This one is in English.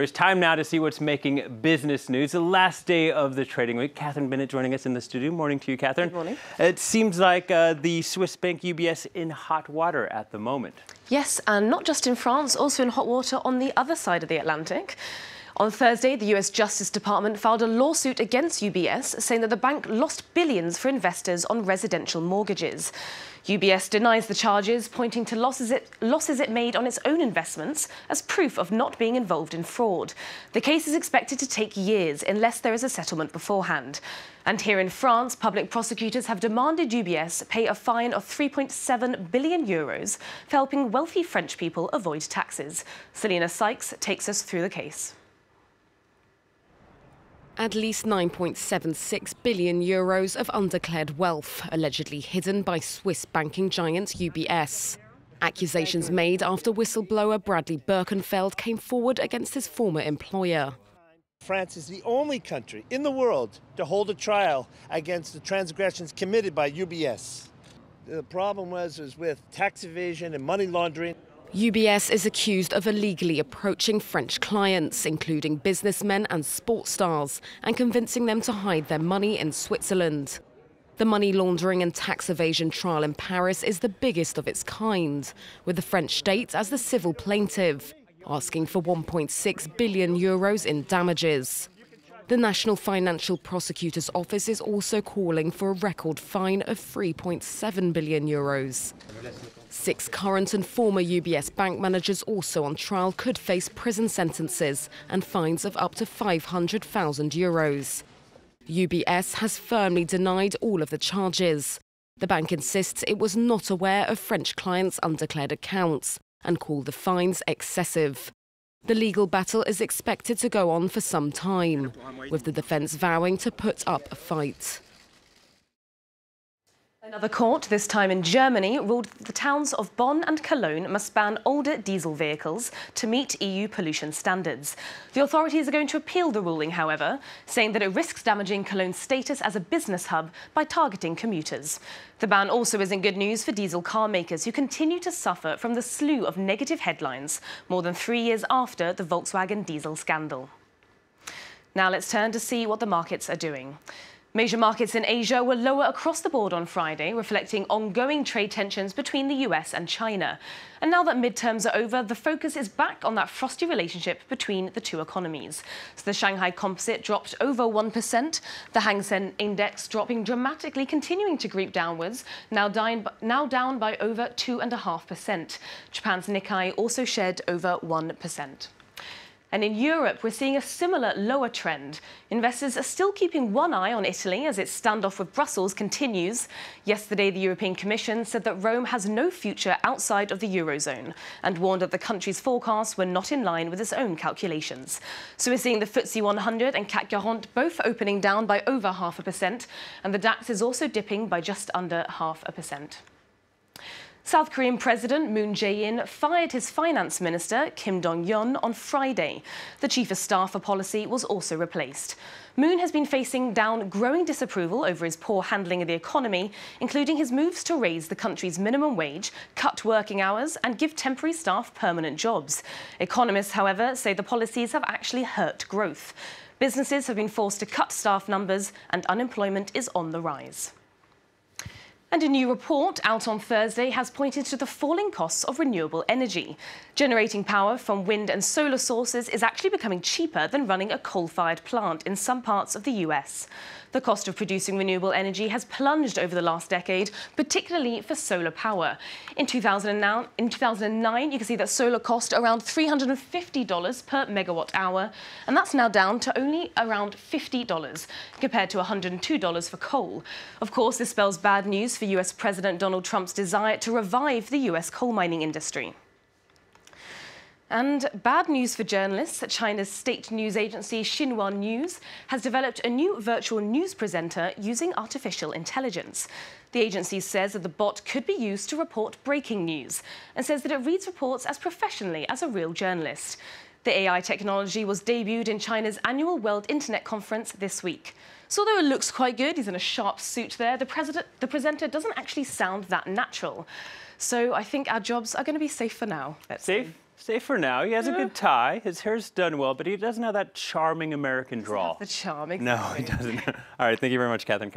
It's time now to see what's making business news. The last day of the trading week. Catherine Bennett joining us in the studio. Morning to you, Catherine. Good morning. It seems like the Swiss bank UBS in hot water at the moment. Yes, and not just in France, also in hot water on the other side of the Atlantic. On Thursday, the US Justice Department filed a lawsuit against UBS, saying that the bank lost billions for investors on residential mortgages. UBS denies the charges, pointing to losses it made on its own investments as proof of not being involved in fraud. The case is expected to take years unless there is a settlement beforehand. And here in France, public prosecutors have demanded UBS pay a fine of 3.7 billion euros for helping wealthy French people avoid taxes. Selena Sykes takes us through the case. At least 9.76 billion euros of undeclared wealth, allegedly hidden by Swiss banking giant UBS. Accusations made after whistleblower Bradley Birkenfeld came forward against his former employer. France is the only country in the world to hold a trial against the transgressions committed by UBS. The problem was with tax evasion and money laundering. UBS is accused of illegally approaching French clients, including businessmen and sports stars, and convincing them to hide their money in Switzerland. The money laundering and tax evasion trial in Paris is the biggest of its kind, with the French state as the civil plaintiff, asking for 1.6 billion euros in damages. The National Financial Prosecutor's Office is also calling for a record fine of 3.7 billion euros. 6 current and former UBS bank managers also on trial could face prison sentences and fines of up to 500,000 euros. UBS has firmly denied all of the charges. The bank insists it was not aware of French clients' undeclared accounts and called the fines excessive. The legal battle is expected to go on for some time, with the defence vowing to put up a fight. Another court, this time in Germany, ruled that the towns of Bonn and Cologne must ban older diesel vehicles to meet EU pollution standards. The authorities are going to appeal the ruling, however, saying that it risks damaging Cologne's status as a business hub by targeting commuters. The ban also isn't good news for diesel car makers who continue to suffer from the slew of negative headlines more than 3 years after the Volkswagen diesel scandal. Now let's turn to see what the markets are doing. Major markets in Asia were lower across the board on Friday, reflecting ongoing trade tensions between the US and China. And now that midterms are over, the focus is back on that frosty relationship between the two economies. So the Shanghai Composite dropped over 1%, the Hang Seng Index dropping dramatically, continuing to creep downwards, now down by over 2.5%. Japan's Nikkei also shed over 1%. And in Europe, we're seeing a similar lower trend. Investors are still keeping one eye on Italy as its standoff with Brussels continues. Yesterday, the European Commission said that Rome has no future outside of the Eurozone and warned that the country's forecasts were not in line with its own calculations. So we're seeing the FTSE 100 and CAC 40 both opening down by over 0.5%, and the DAX is also dipping by just under 0.5%. South Korean President Moon Jae-in fired his finance minister, Kim Dong-yeon, on Friday. The chief of staff for policy was also replaced. Moon has been facing down growing disapproval over his poor handling of the economy, including his moves to raise the country's minimum wage, cut working hours, and give temporary staff permanent jobs. Economists, however, say the policies have actually hurt growth. Businesses have been forced to cut staff numbers, and unemployment is on the rise. And a new report out on Thursday has pointed to the falling costs of renewable energy. Generating power from wind and solar sources is actually becoming cheaper than running a coal-fired plant in some parts of the US. The cost of producing renewable energy has plunged over the last decade, particularly for solar power. In 2009, you can see that solar cost around $350 per megawatt hour, and that's now down to only around $50, compared to $102 for coal. Of course, this spells bad news for US President Donald Trump's desire to revive the US coal mining industry. And bad news for journalists. China's state news agency Xinhua News has developed a new virtual news presenter using artificial intelligence. The agency says that the bot could be used to report breaking news and says that it reads reports as professionally as a real journalist. The AI technology was debuted in China's annual World Internet Conference this week. So although it looks quite good, he's in a sharp suit there, the presenter doesn't actually sound that natural. So I think our jobs are going to be safe for now. Safe? Safe for now. He has a good tie. His hair's done well, but he doesn't have that charming American drawl. The charm, No, he doesn't. All right, thank you very much, Catherine.